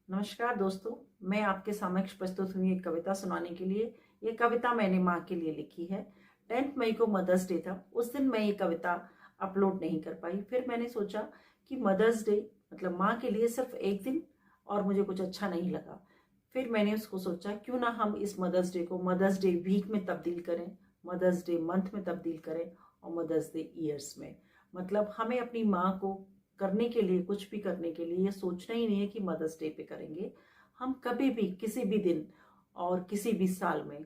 नमस्कार दोस्तों, मैं आपके समक्ष प्रस्तुत हुई एक कविता सुनाने के लिए। ये कविता मैंने माँ के लिए लिखी है। 10 मई को मदर्स डे था। उस दिन मैं ये कविता अपलोड नहीं कर पाई। फिर मैंने सोचा कि मदर्स डे मतलब माँ के लिए सिर्फ एक दिन, और मुझे कुछ अच्छा नहीं लगा। फिर मैंने उसको सोचा क्यों ना हम इस मदर्स डे को मदर्स डे वीक में तब्दील करें, मदर्स डे मंथ में तब्दील करें और मदर्स डे ईयर्स में। मतलब हमें अपनी माँ को करने के लिए, कुछ भी करने के लिए ये सोचना ही नहीं है कि मदर्स डे पे करेंगे। हम कभी भी किसी भी दिन और किसी भी साल में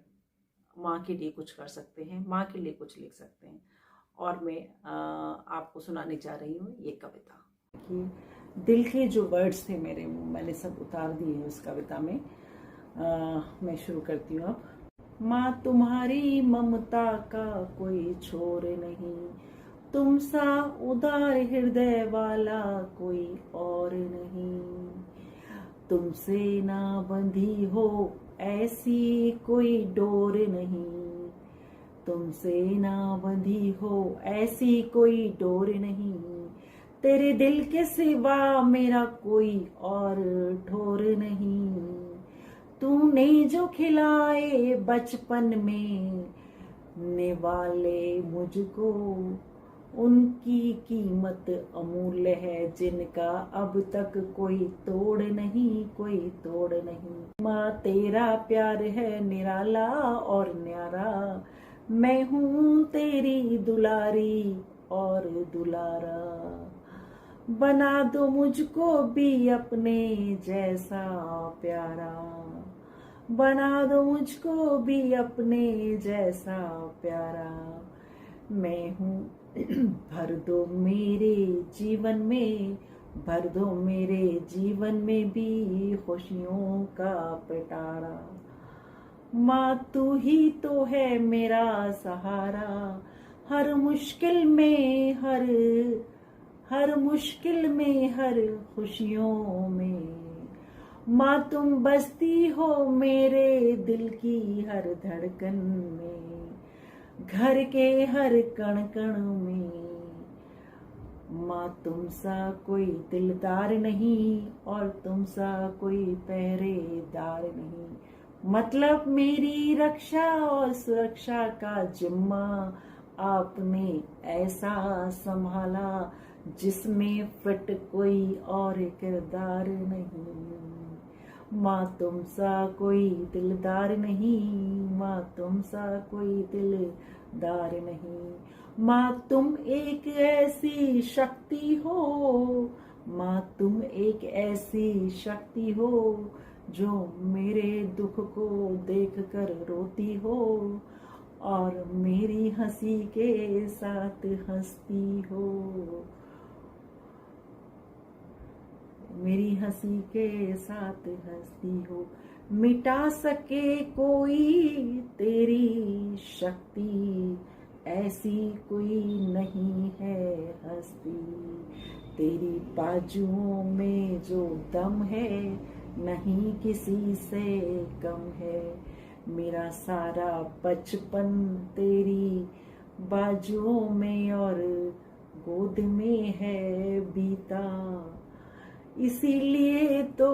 माँ के लिए कुछ कर सकते हैं, माँ के लिए कुछ लिख सकते हैं। और मैं आपको सुनाने जा रही हूँ ये कविता कि दिल के जो वर्ड्स थे मेरे, मैंने सब उतार दिए हैं उस कविता में। मैं शुरू करती हूँ अब। माँ तुम्हारी ममता का कोई छोर नहीं, तुम सा उदार हृदय वाला कोई और नहीं। तुमसे ना बंधी हो ऐसी कोई डोर नहीं, तुमसे ना बंधी हो ऐसी कोई डोर नहीं। तेरे दिल के सिवा मेरा कोई और ठोर नहीं। तूने जो खिलाए बचपन में निवाले मुझको, उनकी कीमत अमूल्य है जिनका अब तक कोई तोड़ नहीं, कोई तोड़ नहीं। माँ तेरा प्यार है निराला और न्यारा, मैं हूँ तेरी दुलारी और दुलारा। बना दो मुझको भी अपने जैसा प्यारा, बना दो मुझको भी अपने जैसा प्यारा। मैं हूँ भर दो मेरे जीवन में, भर दो मेरे जीवन में भी खुशियों का पिटारा। माँ तू ही तो है मेरा सहारा, हर मुश्किल में, हर मुश्किल में, हर खुशियों में। माँ तुम बसती हो मेरे दिल की हर धड़कन में, घर के हर कण कण में। माँ तुम सा कोई दिलदार नहीं और तुम सा कोई पहरेदार नहीं। मतलब मेरी रक्षा और सुरक्षा का जिम्मा आपने ऐसा संभाला जिसमें फिट कोई और किरदार नहीं। माँ तुम सा कोई दिलदार नहीं, माँ तुम सा कोई दिलदार नहीं। माँ तुम एक ऐसी शक्ति हो, माँ तुम एक ऐसी शक्ति हो जो मेरे दुख को देखकर रोती हो और मेरी हंसी के साथ हंसती हो, मेरी हंसी के साथ हंसती हो। मिटा सके कोई तेरी शक्ति, ऐसी कोई नहीं है हस्ती। तेरी बाजुओं में जो दम है नहीं किसी से कम है। मेरा सारा बचपन तेरी बाजुओं में और गोद में है बीता, इसीलिए तो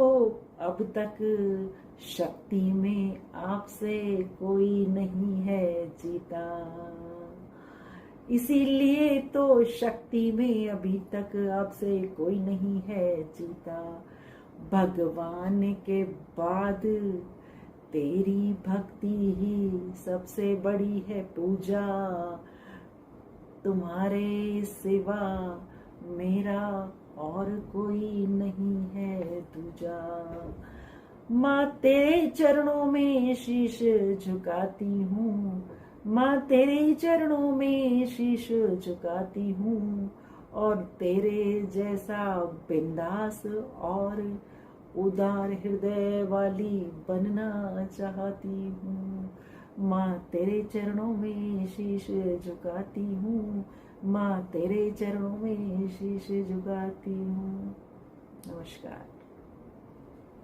अब तक शक्ति में आपसे कोई नहीं है जीता। इसीलिए तो शक्ति में अभी तक आपसे कोई नहीं है जीता। भगवान के बाद तेरी भक्ति ही सबसे बड़ी है पूजा, तुम्हारे सिवा मेरा और कोई नहीं है दूजा। माँ तेरे चरणों में शीश झुकाती हूँ, माँ तेरे चरणों में शीश झुकाती हूँ और तेरे जैसा बिंदास और उदार हृदय वाली बनना चाहती हूँ। माँ तेरे चरणों में शीश झुकाती हूँ, माँ तेरे चरणों में शीश झुकाती हूँ। नमस्कार।